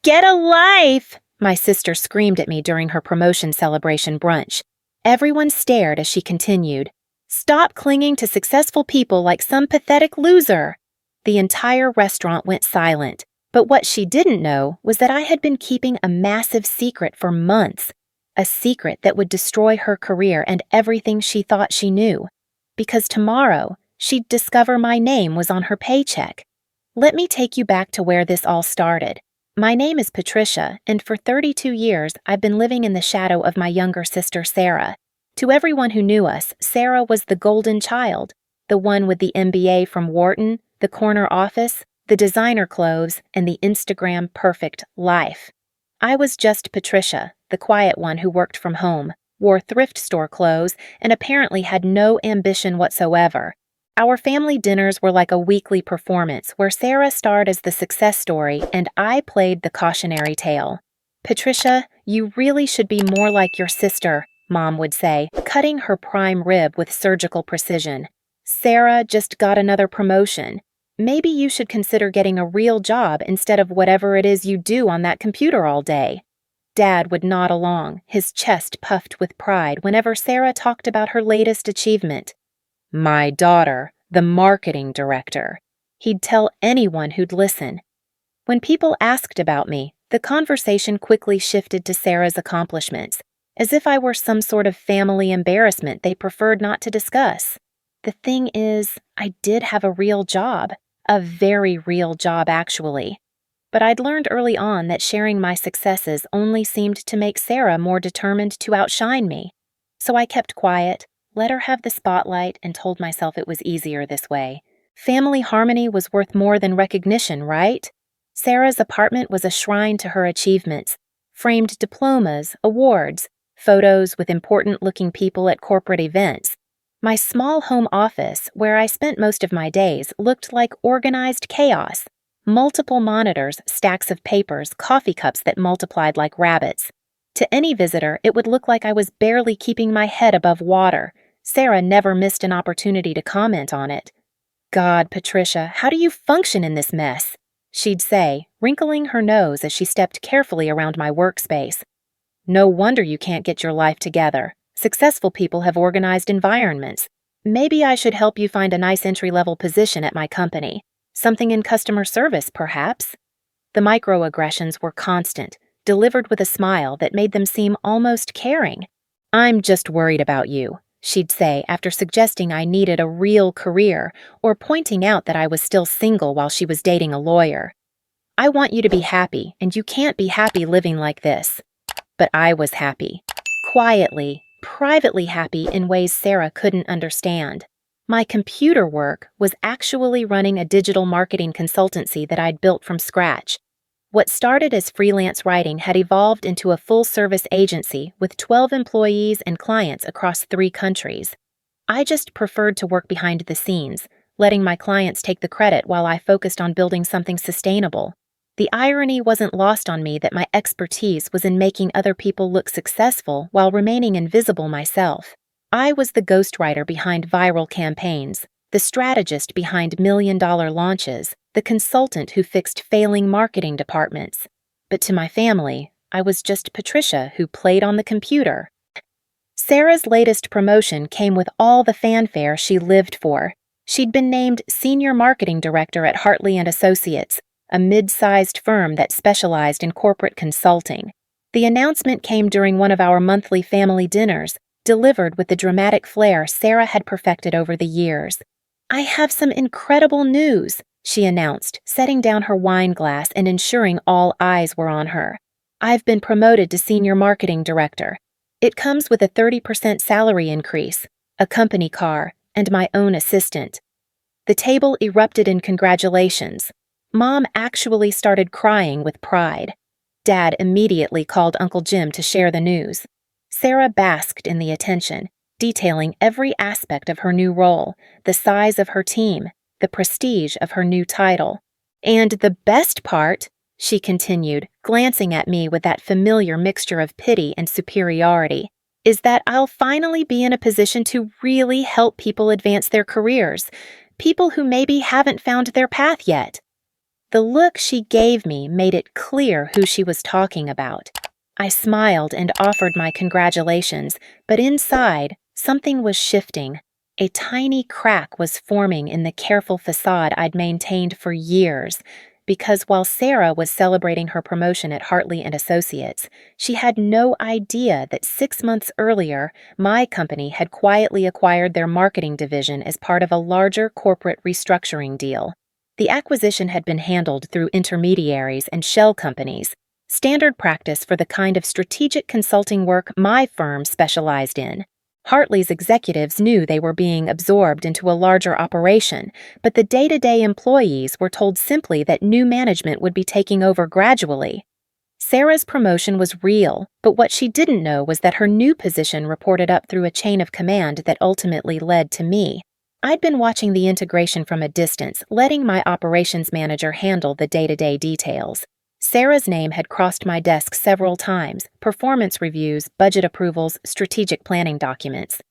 Get a life! My sister screamed at me during her promotion celebration brunch. Everyone stared as she continued. Stop clinging to successful people like some pathetic loser. The entire restaurant went silent, but what she didn't know was that I had been keeping a massive secret for months, a secret that would destroy her career and everything she thought she knew. Because tomorrow, she'd discover my name was on her paycheck. Let me take you back to where this all started. My name is Patricia, and for 32 years, I've been living in the shadow of my younger sister, Sarah. To everyone who knew us, Sarah was the golden child, the one with the MBA from Wharton, the corner office, the designer clothes, and the Instagram-perfect life. I was just Patricia, the quiet one who worked from home, wore thrift store clothes, and apparently had no ambition whatsoever. Our family dinners were like a weekly performance where Sarah starred as the success story and I played the cautionary tale. Patricia, you really should be more like your sister, Mom would say, cutting her prime rib with surgical precision. Sarah just got another promotion. Maybe you should consider getting a real job instead of whatever it is you do on that computer all day. Dad would nod along, his chest puffed with pride whenever Sarah talked about her latest achievement. My daughter, the marketing director. He'd tell anyone who'd listen. When people asked about me, the conversation quickly shifted to Sarah's accomplishments, as if I were some sort of family embarrassment they preferred not to discuss. The thing is, I did have a real job, a very real job actually. But I'd learned early on that sharing my successes only seemed to make Sarah more determined to outshine me. So I kept quiet, let her have the spotlight, and told myself it was easier this way. Family harmony was worth more than recognition, right? Sarah's apartment was a shrine to her achievements. Framed diplomas, awards, photos with important-looking people at corporate events. My small home office, where I spent most of my days, looked like organized chaos. Multiple monitors, stacks of papers, coffee cups that multiplied like rabbits. To any visitor, it would look like I was barely keeping my head above water. Sarah never missed an opportunity to comment on it. God, Patricia, how do you function in this mess? She'd say, wrinkling her nose as she stepped carefully around my workspace. No wonder you can't get your life together. Successful people have organized environments. Maybe I should help you find a nice entry-level position at my company. Something in customer service, perhaps? The microaggressions were constant, delivered with a smile that made them seem almost caring. I'm just worried about you, she'd say after suggesting I needed a real career or pointing out that I was still single while she was dating a lawyer. I want you to be happy, and you can't be happy living like this. But I was happy. Quietly, privately happy in ways Sarah couldn't understand. My computer work was actually running a digital marketing consultancy that I'd built from scratch. What started as freelance writing had evolved into a full-service agency with 12 employees and clients across 3 countries. I just preferred to work behind the scenes, letting my clients take the credit while I focused on building something sustainable. The irony wasn't lost on me that my expertise was in making other people look successful while remaining invisible myself. I was the ghostwriter behind viral campaigns, the strategist behind million-dollar launches, the consultant who fixed failing marketing departments. But to my family, I was just Patricia who played on the computer. Sarah's latest promotion came with all the fanfare she lived for. She'd been named Senior Marketing Director at Hartley & Associates, a mid-sized firm that specialized in corporate consulting. The announcement came during one of our monthly family dinners, delivered with the dramatic flair Sarah had perfected over the years. I have some incredible news, she announced, setting down her wine glass and ensuring all eyes were on her. I've been promoted to Senior Marketing Director. It comes with a 30% salary increase, a company car, and my own assistant. The table erupted in congratulations. Mom actually started crying with pride. Dad immediately called Uncle Jim to share the news. Sarah basked in the attention, detailing every aspect of her new role, the size of her team, the prestige of her new title. And the best part, she continued, glancing at me with that familiar mixture of pity and superiority, is that I'll finally be in a position to really help people advance their careers, people who maybe haven't found their path yet. The look she gave me made it clear who she was talking about. I smiled and offered my congratulations, but inside, something was shifting. A tiny crack was forming in the careful facade I'd maintained for years, because while Sarah was celebrating her promotion at Hartley and Associates, she had no idea that 6 months earlier, my company had quietly acquired their marketing division as part of a larger corporate restructuring deal. The acquisition had been handled through intermediaries and shell companies, standard practice for the kind of strategic consulting work my firm specialized in. Hartley's executives knew they were being absorbed into a larger operation, but the day-to-day employees were told simply that new management would be taking over gradually. Sarah's promotion was real, but what she didn't know was that her new position reported up through a chain of command that ultimately led to me. I'd been watching the integration from a distance, letting my operations manager handle the day-to-day details. Sarah's name had crossed my desk several times: performance reviews, budget approvals, strategic planning documents.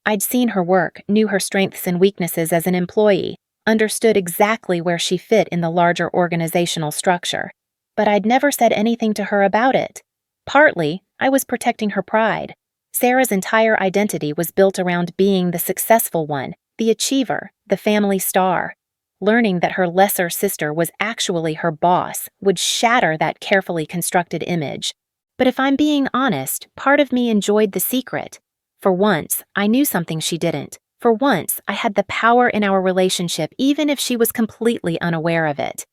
I'd seen her work, knew her strengths and weaknesses as an employee, understood exactly where she fit in the larger organizational structure. But I'd never said anything to her about it. Partly, I was protecting her pride. Sarah's entire identity was built around being the successful one, the achiever, the family star. Learning that her lesser sister was actually her boss would shatter that carefully constructed image. But if I'm being honest, part of me enjoyed the secret. For once, I knew something she didn't. For once, I had the power in our relationship even if she was completely unaware of it.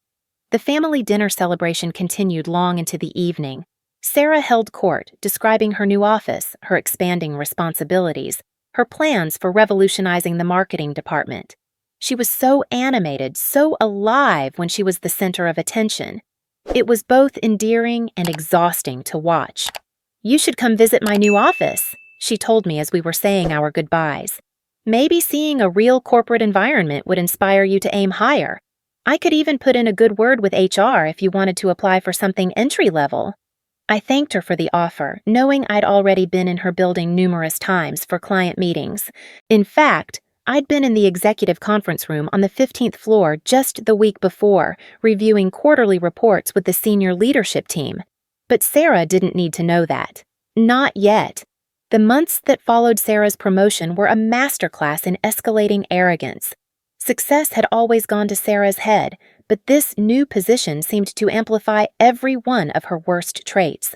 The family dinner celebration continued long into the evening. Sarah held court, describing her new office, her expanding responsibilities, her plans for revolutionizing the marketing department. She was so animated, so alive when she was the center of attention. It was both endearing and exhausting to watch. "You should come visit my new office," she told me as we were saying our goodbyes. "Maybe seeing a real corporate environment would inspire you to aim higher. I could even put in a good word with HR if you wanted to apply for something entry-level." I thanked her for the offer, knowing I'd already been in her building numerous times for client meetings. In fact, I'd been in the executive conference room on the 15th floor just the week before, reviewing quarterly reports with the senior leadership team. But Sarah didn't need to know that. Not yet. The months that followed Sarah's promotion were a masterclass in escalating arrogance. Success had always gone to Sarah's head, but this new position seemed to amplify every one of her worst traits.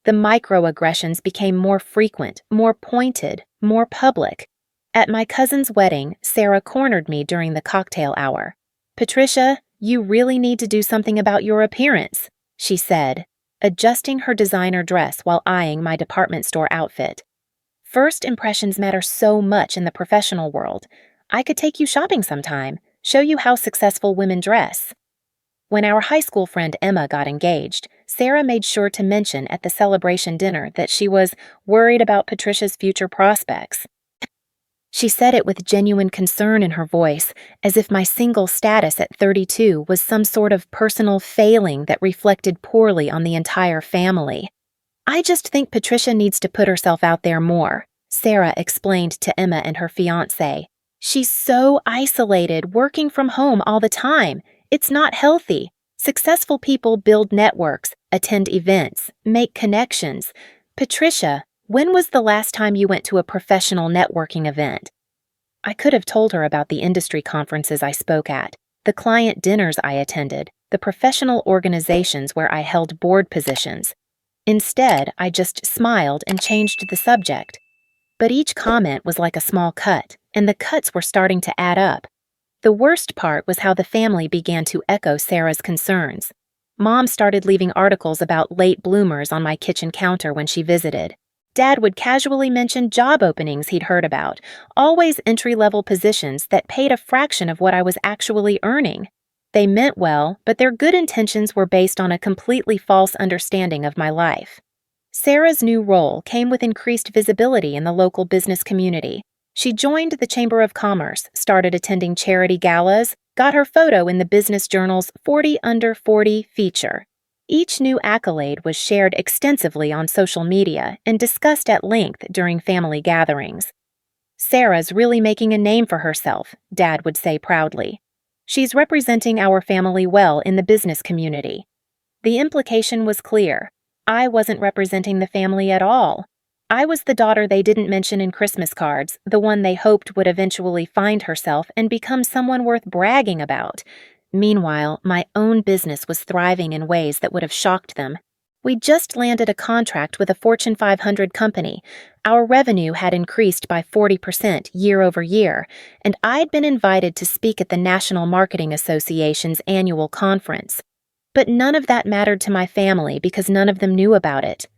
The microaggressions became more frequent, more pointed, more public. At my cousin's wedding, Sarah cornered me during the cocktail hour. "Patricia, you really need to do something about your appearance," she said, adjusting her designer dress while eyeing my department store outfit. "First impressions matter so much in the professional world. I could take you shopping sometime, show you how successful women dress." When our high school friend Emma got engaged, Sarah made sure to mention at the celebration dinner that she was worried about Patricia's future prospects. She said it with genuine concern in her voice, as if my single status at 32 was some sort of personal failing that reflected poorly on the entire family. "I just think Patricia needs to put herself out there more," Sarah explained to Emma and her fiancé. "She's so isolated, working from home all the time. It's not healthy. Successful people build networks, attend events, make connections. Patricia, when was the last time you went to a professional networking event?" I could have told her about the industry conferences I spoke at, the client dinners I attended, the professional organizations where I held board positions. Instead, I just smiled and changed the subject. But each comment was like a small cut, and the cuts were starting to add up. The worst part was how the family began to echo Sarah's concerns. Mom started leaving articles about late bloomers on my kitchen counter when she visited. Dad would casually mention job openings he'd heard about, always entry-level positions that paid a fraction of what I was actually earning. They meant well, but their good intentions were based on a completely false understanding of my life. Sarah's new role came with increased visibility in the local business community. She joined the Chamber of Commerce, started attending charity galas, got her photo in the Business Journal's 40 Under 40 feature. Each new accolade was shared extensively on social media and discussed at length during family gatherings. "Sarah's really making a name for herself," Dad would say proudly. She's representing our family well in the business community. The implication was clear. I wasn't representing the family at all. I was the daughter they didn't mention in Christmas cards, the one they hoped would eventually find herself and become someone worth bragging about. Meanwhile, my own business was thriving in ways that would have shocked them. We'd just landed a contract with a Fortune 500 company. Our revenue had increased by 40% year over year, and I'd been invited to speak at the National Marketing Association's annual conference. But none of that mattered to my family because none of them knew about it.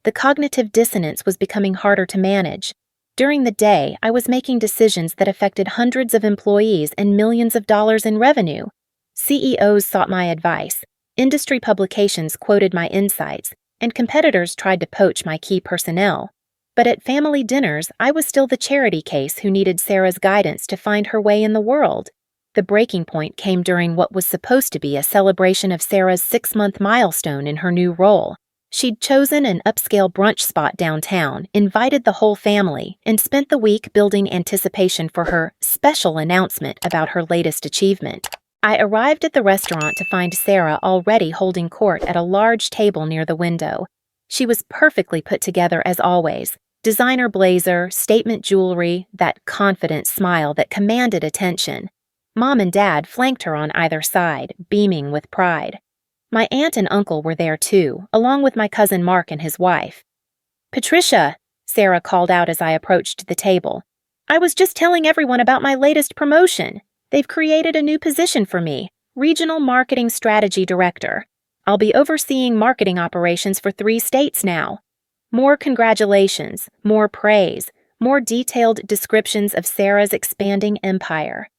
The cognitive dissonance was becoming harder to manage. During the day, I was making decisions that affected hundreds of employees and millions of dollars in revenue. CEOs sought my advice, industry publications quoted my insights, and competitors tried to poach my key personnel. But at family dinners, I was still the charity case who needed Sarah's guidance to find her way in the world. The breaking point came during what was supposed to be a celebration of Sarah's 6-month milestone in her new role. She'd chosen an upscale brunch spot downtown, invited the whole family, and spent the week building anticipation for her special announcement about her latest achievement. I arrived at the restaurant to find Sarah already holding court at a large table near the window. She was perfectly put together as always. Designer blazer, statement jewelry, that confident smile that commanded attention. Mom and Dad flanked her on either side, beaming with pride. My aunt and uncle were there too, along with my cousin Mark and his wife. "Patricia," Sarah called out as I approached the table. "I was just telling everyone about my latest promotion. They've created a new position for me, Regional Marketing Strategy Director. I'll be overseeing marketing operations for 3 states now. More congratulations, more praise, more detailed descriptions of Sarah's expanding empire."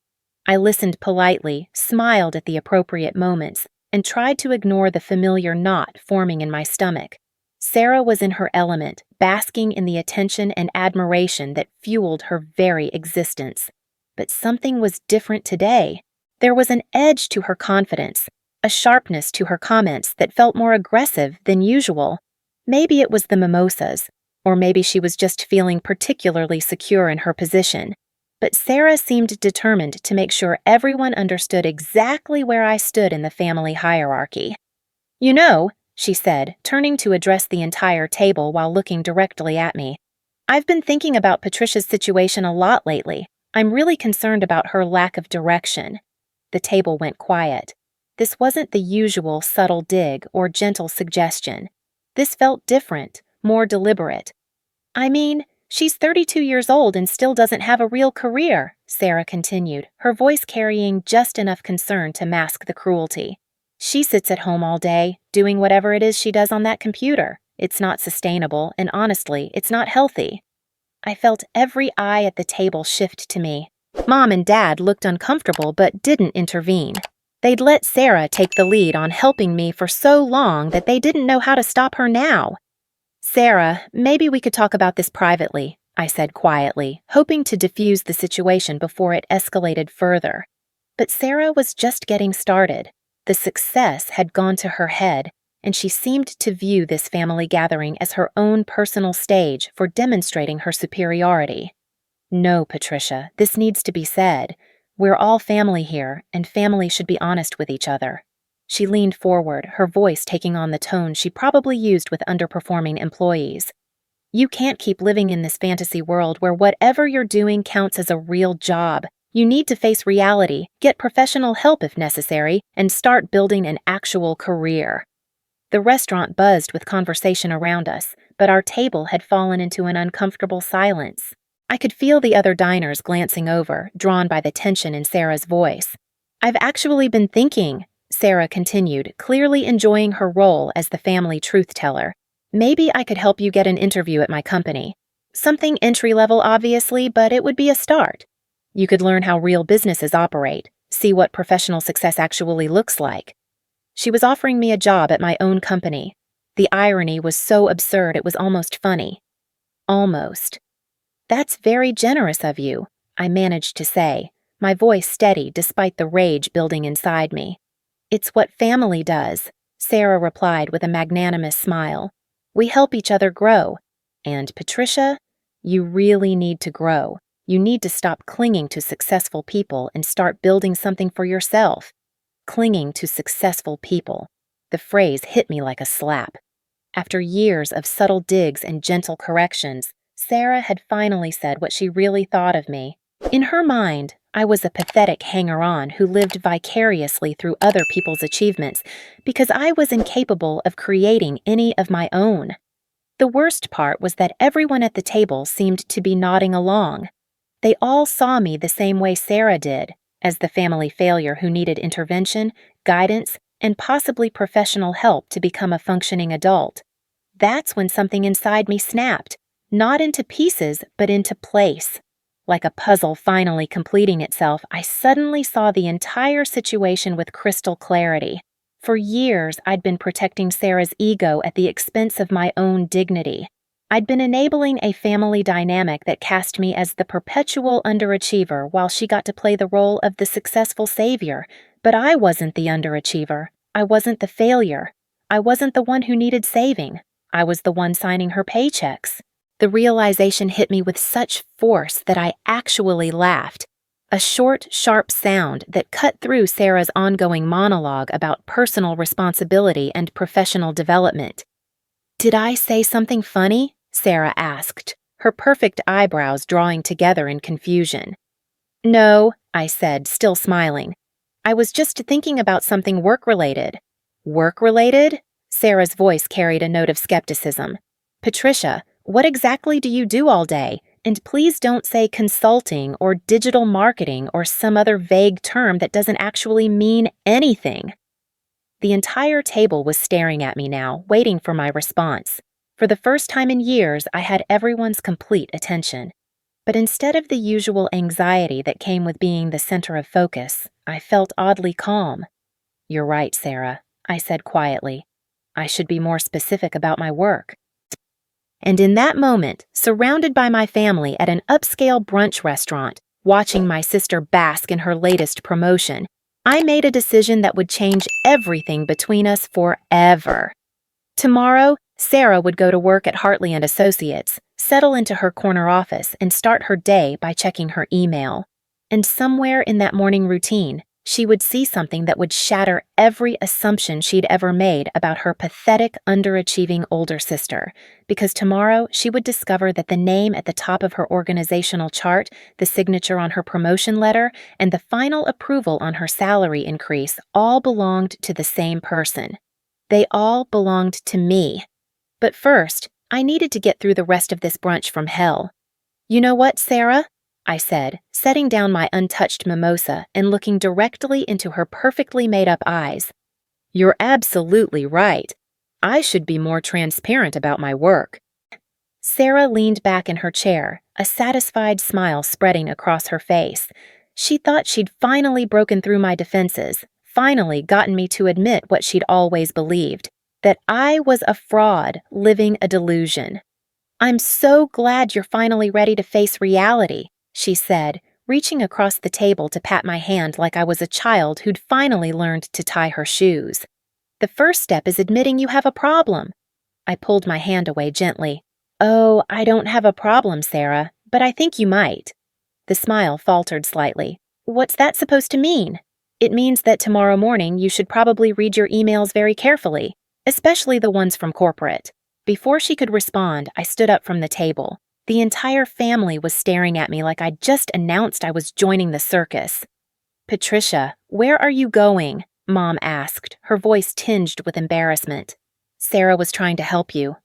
I listened politely, smiled at the appropriate moments, and tried to ignore the familiar knot forming in my stomach. Sarah was in her element, basking in the attention and admiration that fueled her very existence. But something was different today. There was an edge to her confidence, a sharpness to her comments that felt more aggressive than usual. Maybe it was the mimosas, or maybe she was just feeling particularly secure in her position. But Sarah seemed determined to make sure everyone understood exactly where I stood in the family hierarchy. "You know," she said, turning to address the entire table while looking directly at me, "I've been thinking about Patricia's situation a lot lately. I'm really concerned about her lack of direction." The table went quiet. This wasn't the usual subtle dig or gentle suggestion. This felt different, more deliberate. "I mean, she's 32 years old and still doesn't have a real career," Sarah continued, her voice carrying just enough concern to mask the cruelty. "She sits at home all day, doing whatever it is she does on that computer. It's not sustainable, and honestly, it's not healthy." I felt every eye at the table shift to me. Mom and Dad looked uncomfortable but didn't intervene. They'd let Sarah take the lead on helping me for so long that they didn't know how to stop her now. "Sarah, maybe we could talk about this privately," I said quietly, hoping to diffuse the situation before it escalated further. But Sarah was just getting started. The success had gone to her head, and she seemed to view this family gathering as her own personal stage for demonstrating her superiority. "No, Patricia, this needs to be said. We're all family here, and family should be honest with each other." She leaned forward, her voice taking on the tone she probably used with underperforming employees. "You can't keep living in this fantasy world where whatever you're doing counts as a real job. You need to face reality, get professional help if necessary, and start building an actual career." The restaurant buzzed with conversation around us, but our table had fallen into an uncomfortable silence. I could feel the other diners glancing over, drawn by the tension in Sarah's voice. "I've actually been thinking," Sarah continued, clearly enjoying her role as the family truth-teller. "Maybe I could help you get an interview at my company. Something entry-level, obviously, but it would be a start. You could learn how real businesses operate, see what professional success actually looks like." She was offering me a job at my own company. The irony was so absurd it was almost funny. Almost. "That's very generous of you," I managed to say, my voice steady despite the rage building inside me. "It's what family does," Sarah replied with a magnanimous smile. "We help each other grow. And, Patricia, you really need to grow. You need to stop clinging to successful people and start building something for yourself. Clinging to successful people. The phrase hit me like a slap. After years of subtle digs and gentle corrections, Sarah had finally said what she really thought of me. In her mind, I was a pathetic hanger-on who lived vicariously through other people's achievements because I was incapable of creating any of my own. The worst part was that everyone at the table seemed to be nodding along. They all saw me the same way Sarah did, as the family failure who needed intervention, guidance, and possibly professional help to become a functioning adult. That's when something inside me snapped, not into pieces, but into place. Like a puzzle finally completing itself, I suddenly saw the entire situation with crystal clarity. For years, I'd been protecting Sarah's ego at the expense of my own dignity. I'd been enabling a family dynamic that cast me as the perpetual underachiever while she got to play the role of the successful savior. But I wasn't the underachiever. I wasn't the failure. I wasn't the one who needed saving. I was the one signing her paychecks. The realization hit me with such force that I actually laughed. A short, sharp sound that cut through Sarah's ongoing monologue about personal responsibility and professional development. "Did I say something funny?" Sarah asked, her perfect eyebrows drawing together in confusion. "No," I said, still smiling. "I was just thinking about something work-related." "Work-related?" Sarah's voice carried a note of skepticism. "Patricia, what exactly do you do all day? And please don't say consulting or digital marketing or some other vague term that doesn't actually mean anything." The entire table was staring at me now, waiting for my response. For the first time in years, I had everyone's complete attention. But instead of the usual anxiety that came with being the center of focus, I felt oddly calm. "You're right, Sarah," I said quietly. "I should be more specific about my work." And in that moment, surrounded by my family at an upscale brunch restaurant, watching my sister bask in her latest promotion, I made a decision that would change everything between us forever. Tomorrow, Sarah would go to work at Hartley & Associates, settle into her corner office, and start her day by checking her email. And somewhere in that morning routine, she would see something that would shatter every assumption she'd ever made about her pathetic, underachieving older sister, because tomorrow she would discover that the name at the top of her organizational chart, the signature on her promotion letter, and the final approval on her salary increase all belonged to the same person. They all belonged to me. But first, I needed to get through the rest of this brunch from hell. "You know what, Sarah?" I said, setting down my untouched mimosa and looking directly into her perfectly made-up eyes. "You're absolutely right. I should be more transparent about my work." Sarah leaned back in her chair, a satisfied smile spreading across her face. She thought she'd finally broken through my defenses, finally gotten me to admit what she'd always believed, that I was a fraud living a delusion. "I'm so glad you're finally ready to face reality," she said, reaching across the table to pat my hand like I was a child who'd finally learned to tie her shoes. "The first step is admitting you have a problem." I pulled my hand away gently. "Oh, I don't have a problem, Sarah, but I think you might." The smile faltered slightly. "What's that supposed to mean?" "It means that tomorrow morning you should probably read your emails very carefully, especially the ones from corporate." Before she could respond, I stood up from the table. The entire family was staring at me like I'd just announced I was joining the circus. "Patricia, where are you going?" Mom asked, her voice tinged with embarrassment. "Sarah was trying to help you."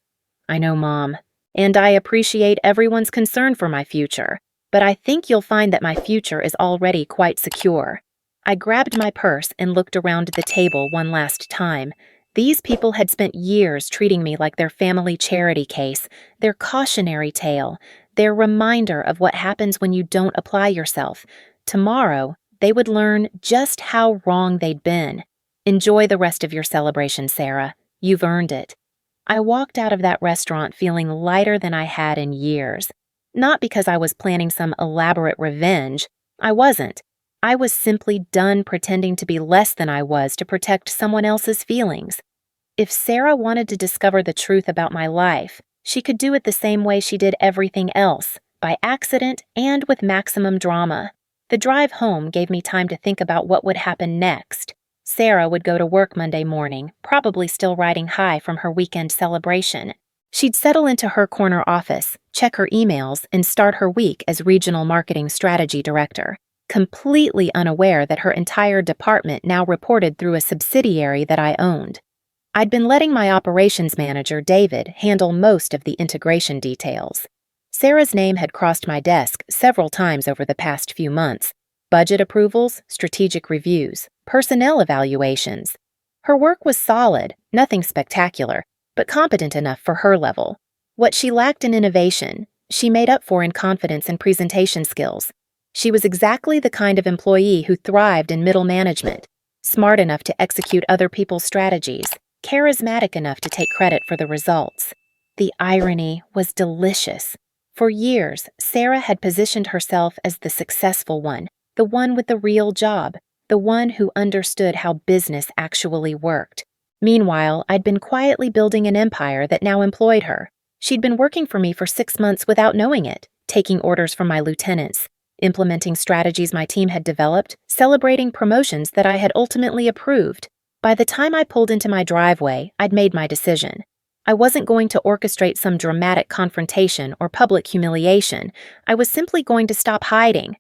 "I know, Mom, and I appreciate everyone's concern for my future, but I think you'll find that my future is already quite secure." I grabbed my purse and looked around the table one last time. These people had spent years treating me like their family charity case, their cautionary tale, their reminder of what happens when you don't apply yourself. Tomorrow, they would learn just how wrong they'd been. "Enjoy the rest of your celebration, Sarah. You've earned it." I walked out of that restaurant feeling lighter than I had in years. Not because I was planning some elaborate revenge. I wasn't. I was simply done pretending to be less than I was to protect someone else's feelings. If Sarah wanted to discover the truth about my life, she could do it the same way she did everything else, by accident and with maximum drama. The drive home gave me time to think about what would happen next. Sarah would go to work Monday morning, probably still riding high from her weekend celebration. She'd settle into her corner office, check her emails, and start her week as Regional Marketing Strategy Director, completely unaware that her entire department now reported through a subsidiary that I owned. I'd been letting my operations manager, David, handle most of the integration details. Sarah's name had crossed my desk several times over the past few months: budget approvals, strategic reviews, personnel evaluations. Her work was solid, nothing spectacular, but competent enough for her level. What she lacked in innovation, she made up for in confidence and presentation skills. She was exactly the kind of employee who thrived in middle management, smart enough to execute other people's strategies, charismatic enough to take credit for the results. The irony was delicious. For years, Sarah had positioned herself as the successful one, the one with the real job, the one who understood how business actually worked. Meanwhile, I'd been quietly building an empire that now employed her. She'd been working for me for 6 months without knowing it, taking orders from my lieutenants, implementing strategies my team had developed, celebrating promotions that I had ultimately approved. By the time I pulled into my driveway, I'd made my decision. I wasn't going to orchestrate some dramatic confrontation or public humiliation. I was simply going to stop hiding.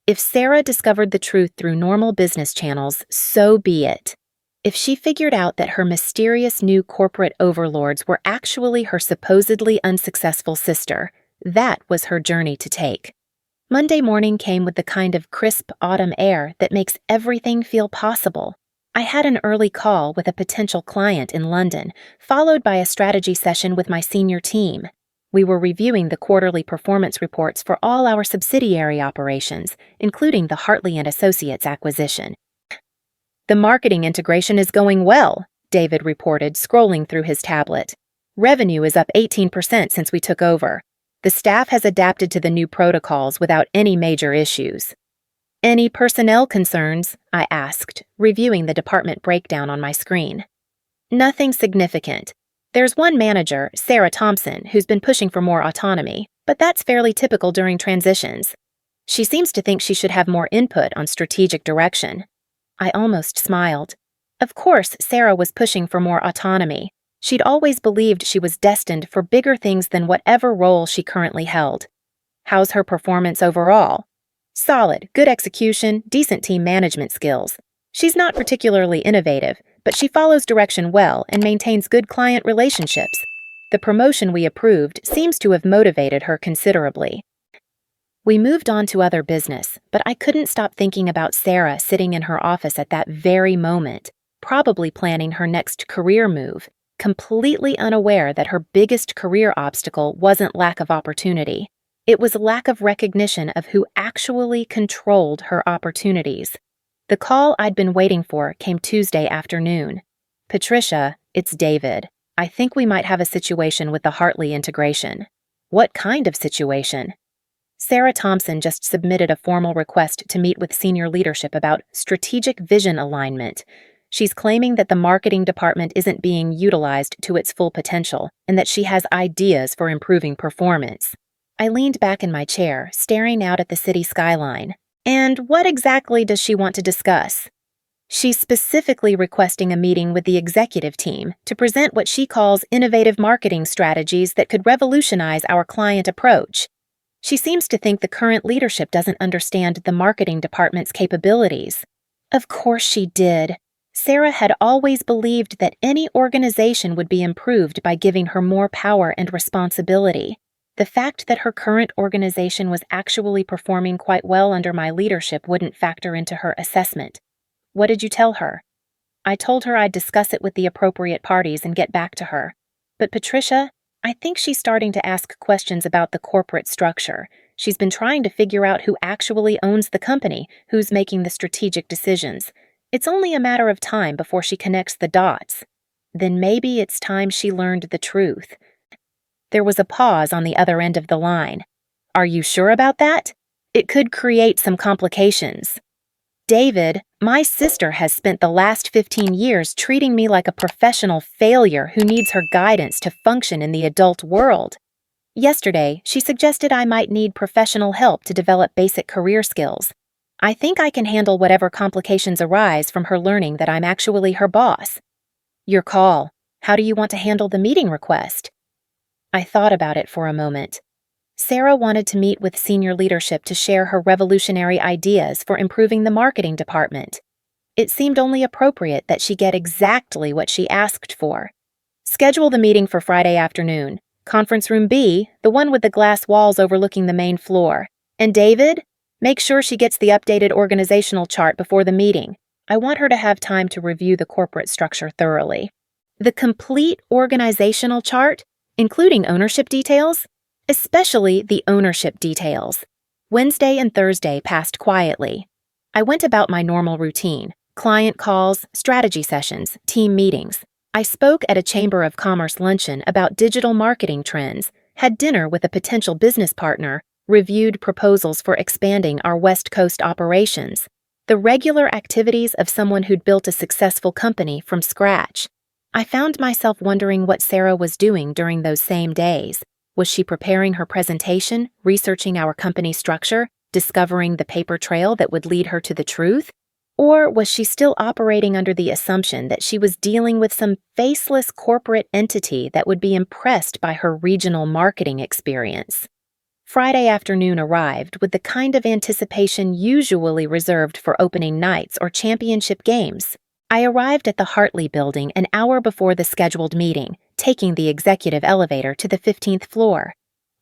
If Sarah discovered the truth through normal business channels, so be it. If she figured out that her mysterious new corporate overlords were actually her supposedly unsuccessful sister, that was her journey to take. Monday morning came with the kind of crisp autumn air that makes everything feel possible. I had an early call with a potential client in London, followed by a strategy session with my senior team. We were reviewing the quarterly performance reports for all our subsidiary operations, including the Hartley & Associates acquisition. "The marketing integration is going well," David reported, scrolling through his tablet. "Revenue is up 18% since we took over. The staff has adapted to the new protocols without any major issues." "Any personnel concerns?" I asked, reviewing the department breakdown on my screen. "Nothing significant. There's one manager, Sarah Thompson, who's been pushing for more autonomy, but that's fairly typical during transitions. She seems to think she should have more input on strategic direction." I almost smiled. Of course, Sarah was pushing for more autonomy. She'd always believed she was destined for bigger things than whatever role she currently held. "How's her performance overall?" "Solid, good execution, decent team management skills. She's not particularly innovative, but she follows direction well and maintains good client relationships. The promotion we approved seems to have motivated her considerably." We moved on to other business, but I couldn't stop thinking about Sarah sitting in her office at that very moment, probably planning her next career move, completely unaware that her biggest career obstacle wasn't lack of opportunity. It was lack of recognition of who actually controlled her opportunities. The call I'd been waiting for came Tuesday afternoon. "Patricia, it's David. I think we might have a situation with the Hartley integration." "What kind of situation?" "Sarah Thompson just submitted a formal request to meet with senior leadership about strategic vision alignment. She's claiming that the marketing department isn't being utilized to its full potential and that she has ideas for improving performance." I leaned back in my chair, staring out at the city skyline. "And what exactly does she want to discuss?" "She's specifically requesting a meeting with the executive team to present what she calls innovative marketing strategies that could revolutionize our client approach. She seems to think the current leadership doesn't understand the marketing department's capabilities." Of course she did. Sarah had always believed that any organization would be improved by giving her more power and responsibility. The fact that her current organization was actually performing quite well under my leadership wouldn't factor into her assessment. "What did you tell her?" "I told her I'd discuss it with the appropriate parties and get back to her. But Patricia, I think she's starting to ask questions about the corporate structure. She's been trying to figure out who actually owns the company, who's making the strategic decisions. It's only a matter of time before she connects the dots. Then maybe it's time she learned the truth." There was a pause on the other end of the line. "Are you sure about that? It could create some complications." "David, my sister has spent the last 15 years treating me like a professional failure who needs her guidance to function in the adult world." Yesterday, she suggested I might need professional help to develop basic career skills. I think I can handle whatever complications arise from her learning that I'm actually her boss. Your call. How do you want to handle the meeting request? I thought about it for a moment. Sarah wanted to meet with senior leadership to share her revolutionary ideas for improving the marketing department. It seemed only appropriate that she get exactly what she asked for. Schedule the meeting for Friday afternoon. Conference room B, the one with the glass walls overlooking the main floor. And David, make sure she gets the updated organizational chart before the meeting. I want her to have time to review the corporate structure thoroughly. The complete organizational chart, including ownership details? Especially the ownership details. Wednesday and Thursday passed quietly. I went about my normal routine: client calls, strategy sessions, team meetings. I spoke at a Chamber of Commerce luncheon about digital marketing trends, had dinner with a potential business partner, reviewed proposals for expanding our West Coast operations. The regular activities of someone who'd built a successful company from scratch. I found myself wondering what Sarah was doing during those same days. Was she preparing her presentation, researching our company structure, discovering the paper trail that would lead her to the truth? Or was she still operating under the assumption that she was dealing with some faceless corporate entity that would be impressed by her regional marketing experience? Friday afternoon arrived with the kind of anticipation usually reserved for opening nights or championship games. I arrived at the Hartley building an hour before the scheduled meeting, taking the executive elevator to the 15th floor.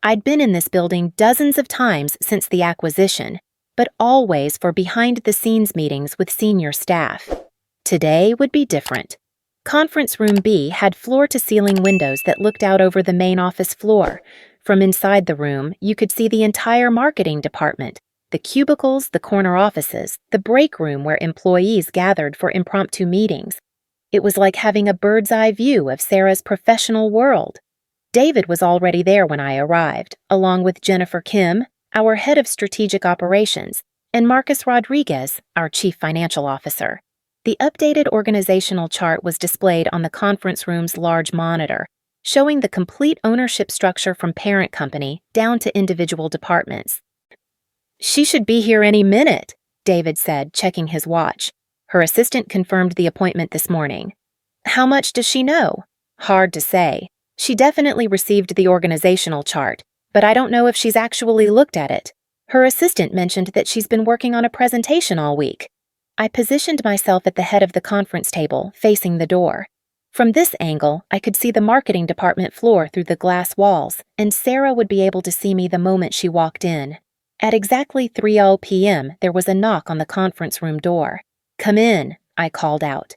I'd been in this building dozens of times since the acquisition, but always for behind-the-scenes meetings with senior staff. Today would be different. Conference Room B had floor-to-ceiling windows that looked out over the main office floor. From inside the room, you could see the entire marketing department, the cubicles, the corner offices, the break room where employees gathered for impromptu meetings. It was like having a bird's-eye view of Sarah's professional world. David was already there when I arrived, along with Jennifer Kim, our head of strategic operations, and Marcus Rodriguez, our chief financial officer. The updated organizational chart was displayed on the conference room's large monitor, showing the complete ownership structure from parent company down to individual departments. She should be here any minute, David said, checking his watch. Her assistant confirmed the appointment this morning. How much does she know? Hard to say. She definitely received the organizational chart, but I don't know if she's actually looked at it. Her assistant mentioned that she's been working on a presentation all week. I positioned myself at the head of the conference table, facing the door. From this angle, I could see the marketing department floor through the glass walls, and Sarah would be able to see me the moment she walked in. At exactly 3:00 p.m., there was a knock on the conference room door. Come in, I called out.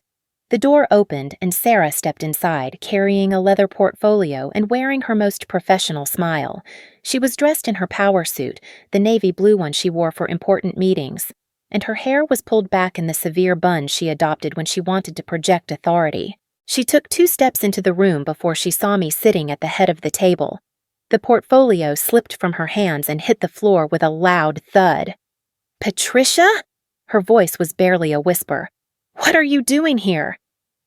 The door opened and Sarah stepped inside, carrying a leather portfolio and wearing her most professional smile. She was dressed in her power suit, the navy blue one she wore for important meetings, and her hair was pulled back in the severe bun she adopted when she wanted to project authority. She took 2 steps into the room before she saw me sitting at the head of the table. The portfolio slipped from her hands and hit the floor with a loud thud. Patricia? Her voice was barely a whisper. What are you doing here?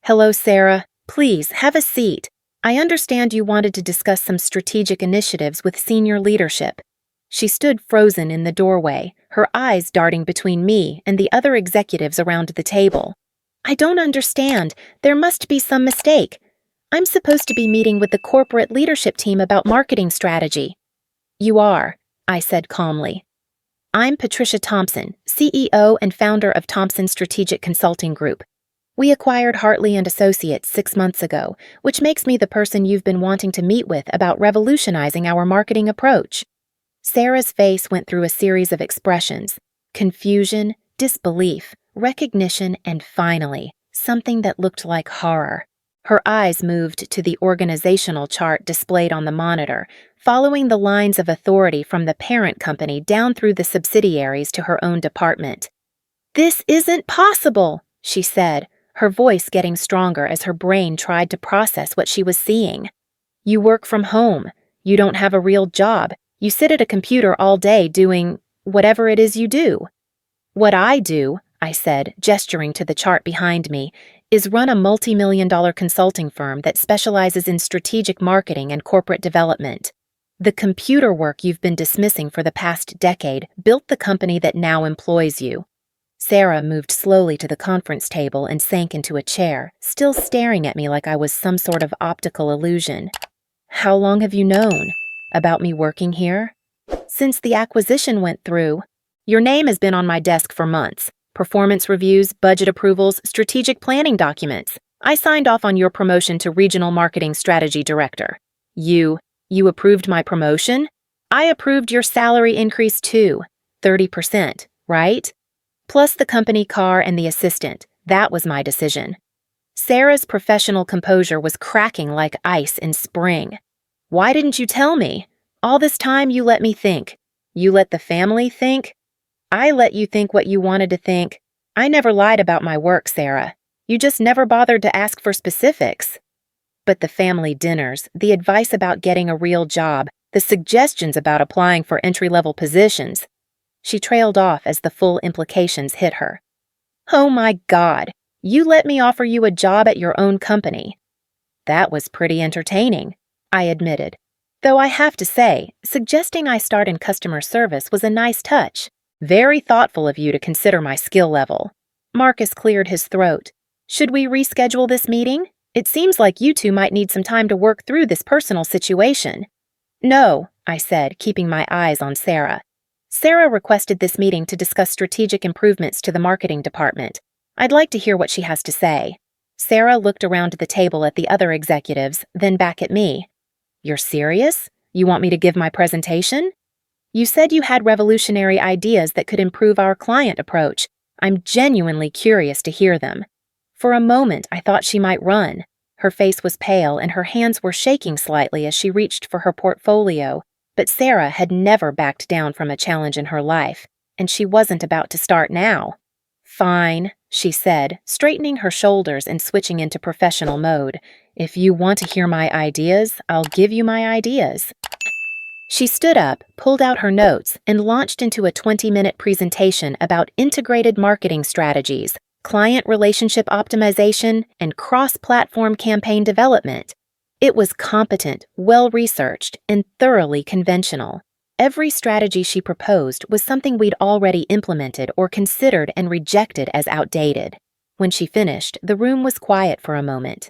Hello, Sarah. Please, have a seat. I understand you wanted to discuss some strategic initiatives with senior leadership. She stood frozen in the doorway, her eyes darting between me and the other executives around the table. I don't understand. There must be some mistake. I'm supposed to be meeting with the corporate leadership team about marketing strategy. You are, I said calmly. I'm Patricia Thompson, CEO and founder of Thompson Strategic Consulting Group. We acquired Hartley & Associates 6 months ago, which makes me the person you've been wanting to meet with about revolutionizing our marketing approach. Sarah's face went through a series of expressions: confusion, disbelief, recognition, and finally, something that looked like horror. Her eyes moved to the organizational chart displayed on the monitor, following the lines of authority from the parent company down through the subsidiaries to her own department. This isn't possible, she said, her voice getting stronger as her brain tried to process what she was seeing. You work from home. You don't have a real job. You sit at a computer all day doing whatever it is you do. What I do, I said, gesturing to the chart behind me, is run a multi-million-dollar consulting firm that specializes in strategic marketing and corporate development. The computer work you've been dismissing for the past decade built the company that now employs you. Sarah moved slowly to the conference table and sank into a chair, still staring at me like I was some sort of optical illusion. How long have you known about me working here? Since the acquisition went through. Your name has been on my desk for months. Performance reviews, budget approvals, strategic planning documents. I signed off on your promotion to Regional Marketing Strategy Director. You approved my promotion? I approved your salary increase too. 30%, right? Plus the company car and the assistant. That was my decision. Sarah's professional composure was cracking like ice in spring. Why didn't you tell me? All this time you let me think. You let the family think? I let you think what you wanted to think. I never lied about my work, Sarah. You just never bothered to ask for specifics. But the family dinners, the advice about getting a real job, the suggestions about applying for entry-level positions. She trailed off as the full implications hit her. Oh my God, you let me offer you a job at your own company. That was pretty entertaining, I admitted. Though I have to say, suggesting I start in customer service was a nice touch. Very thoughtful of you to consider my skill level. Marcus cleared his throat. Should we reschedule this meeting? It seems like you two might need some time to work through this personal situation. No, I said, keeping my eyes on Sarah. Sarah requested this meeting to discuss strategic improvements to the marketing department. I'd like to hear what she has to say. Sarah looked around the table at the other executives, then back at me. You're serious? You want me to give my presentation? You said you had revolutionary ideas that could improve our client approach. I'm genuinely curious to hear them. For a moment, I thought she might run. Her face was pale and her hands were shaking slightly as she reached for her portfolio. But Sarah had never backed down from a challenge in her life, and she wasn't about to start now. Fine, she said, straightening her shoulders and switching into professional mode. If you want to hear my ideas, I'll give you my ideas. She stood up, pulled out her notes, and launched into a 20-minute presentation about integrated marketing strategies, client relationship optimization, and cross-platform campaign development. It was competent, well-researched, and thoroughly conventional. Every strategy she proposed was something we'd already implemented or considered and rejected as outdated. When she finished, the room was quiet for a moment.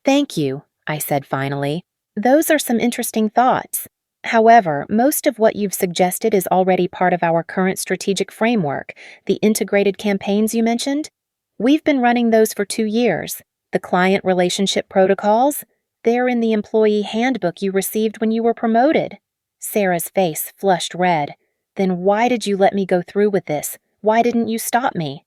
Thank you, I said finally. Those are some interesting thoughts. However, most of what you've suggested is already part of our current strategic framework, the integrated campaigns you mentioned. We've been running those for 2 years. The client relationship protocols, they're in the employee handbook you received when you were promoted. Sarah's face flushed red. Then why did you let me go through with this? Why didn't you stop me?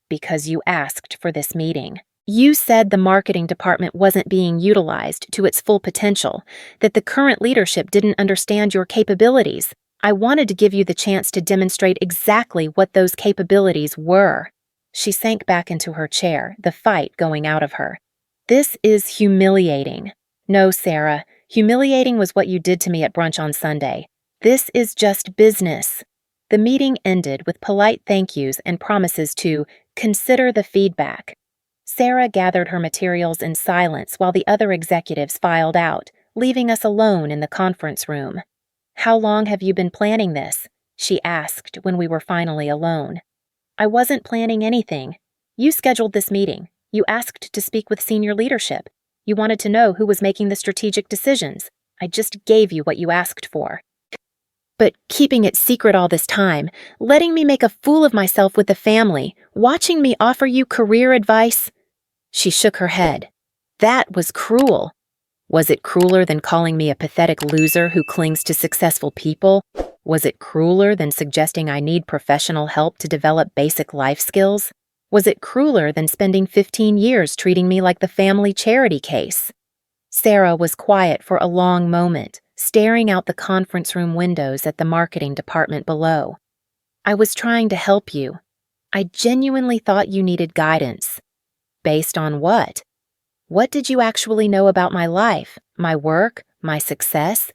Because you asked for this meeting. You said the marketing department wasn't being utilized to its full potential, that the current leadership didn't understand your capabilities. I wanted to give you the chance to demonstrate exactly what those capabilities were. She sank back into her chair, the fight going out of her. This is humiliating. No, Sarah, humiliating was what you did to me at brunch on Sunday. This is just business. The meeting ended with polite thank yous and promises to consider the feedback. Sarah gathered her materials in silence while the other executives filed out, leaving us alone in the conference room. How long have you been planning this? She asked when we were finally alone. I wasn't planning anything. You scheduled this meeting. You asked to speak with senior leadership. You wanted to know who was making the strategic decisions. I just gave you what you asked for. But keeping it secret all this time, letting me make a fool of myself with the family, watching me offer you career advice. She shook her head. That was cruel. Was it crueler than calling me a pathetic loser who clings to successful people? Was it crueler than suggesting I need professional help to develop basic life skills? Was it crueler than spending 15 years treating me like the family charity case? Sarah was quiet for a long moment, staring out the conference room windows at the marketing department below. I was trying to help you. I genuinely thought you needed guidance. Based on what? What did you actually know about my life, my work, my success?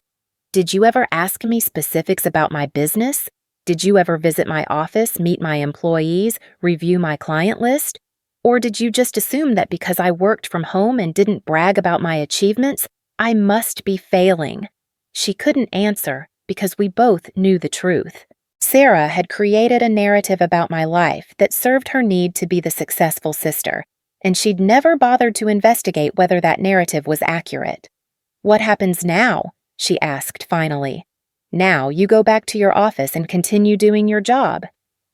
Did you ever ask me specifics about my business? Did you ever visit my office, meet my employees, review my client list? Or did you just assume that because I worked from home and didn't brag about my achievements, I must be failing? She couldn't answer because we both knew the truth. Sarah had created a narrative about my life that served her need to be the successful sister, and she'd never bothered to investigate whether that narrative was accurate. "What happens now?" she asked finally. "Now you go back to your office and continue doing your job.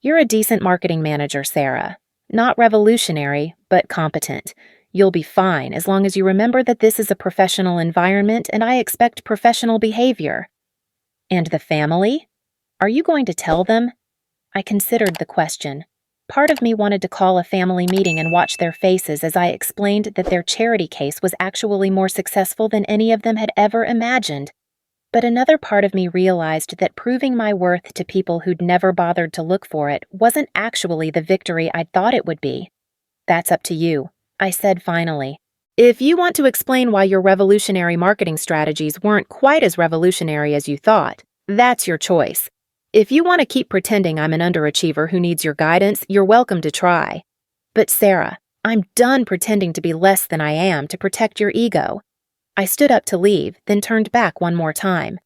You're a decent marketing manager, Sarah. Not revolutionary, but competent. You'll be fine as long as you remember that this is a professional environment and I expect professional behavior." "And the family? Are you going to tell them?" I considered the question. Part of me wanted to call a family meeting and watch their faces as I explained that their charity case was actually more successful than any of them had ever imagined. But another part of me realized that proving my worth to people who'd never bothered to look for it wasn't actually the victory I'd thought it would be. "That's up to you," I said finally. "If you want to explain why your revolutionary marketing strategies weren't quite as revolutionary as you thought, that's your choice. If you want to keep pretending I'm an underachiever who needs your guidance, you're welcome to try. But Sarah, I'm done pretending to be less than I am to protect your ego." I stood up to leave, then turned back one more time.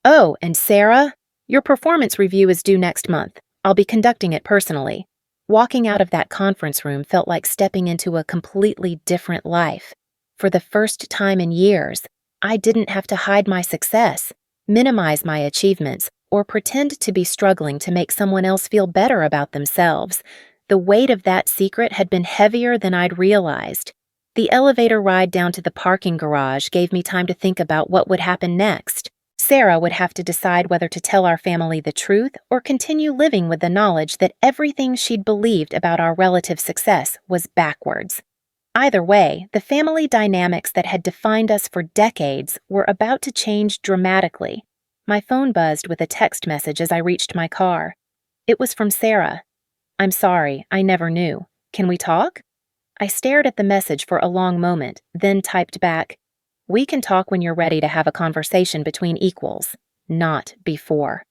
"Oh, and Sarah, your performance review is due next month. I'll be conducting it personally." Walking out of that conference room felt like stepping into a completely different life. For the first time in years, I didn't have to hide my success, minimize my achievements, or pretend to be struggling to make someone else feel better about themselves. The weight of that secret had been heavier than I'd realized. The elevator ride down to the parking garage gave me time to think about what would happen next. Sarah would have to decide whether to tell our family the truth or continue living with the knowledge that everything she'd believed about our relative success was backwards. Either way, the family dynamics that had defined us for decades were about to change dramatically. My phone buzzed with a text message as I reached my car. It was from Sarah. "I'm sorry, I never knew. Can we talk?" I stared at the message for a long moment, then typed back, "We can talk when you're ready to have a conversation between equals, not before."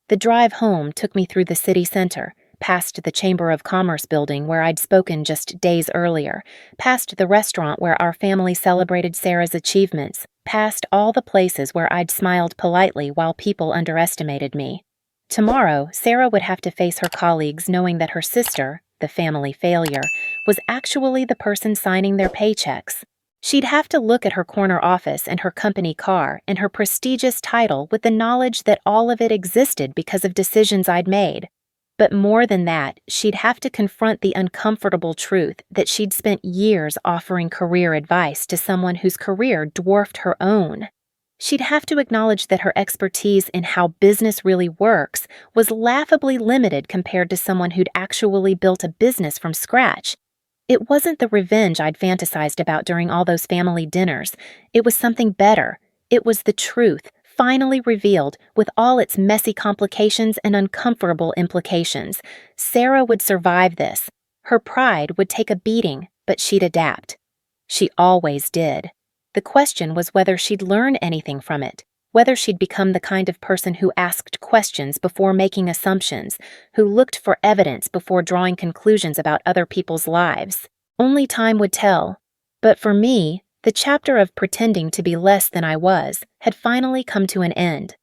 The drive home took me through the city center, past the Chamber of Commerce building where I'd spoken just days earlier, past the restaurant where our family celebrated Sarah's achievements, past all the places where I'd smiled politely while people underestimated me. Tomorrow, Sarah would have to face her colleagues knowing that her sister, the family failure, was actually the person signing their paychecks. She'd have to look at her corner office and her company car and her prestigious title with the knowledge that all of it existed because of decisions I'd made. But more than that, she'd have to confront the uncomfortable truth that she'd spent years offering career advice to someone whose career dwarfed her own. She'd have to acknowledge that her expertise in how business really works was laughably limited compared to someone who'd actually built a business from scratch. It wasn't the revenge I'd fantasized about during all those family dinners. It was something better. It was the truth, finally revealed, with all its messy complications and uncomfortable implications. Sarah would survive this. Her pride would take a beating, but she'd adapt. She always did. The question was whether she'd learn anything from it, whether she'd become the kind of person who asked questions before making assumptions, who looked for evidence before drawing conclusions about other people's lives. Only time would tell. But for me, the chapter of pretending to be less than I was had finally come to an end.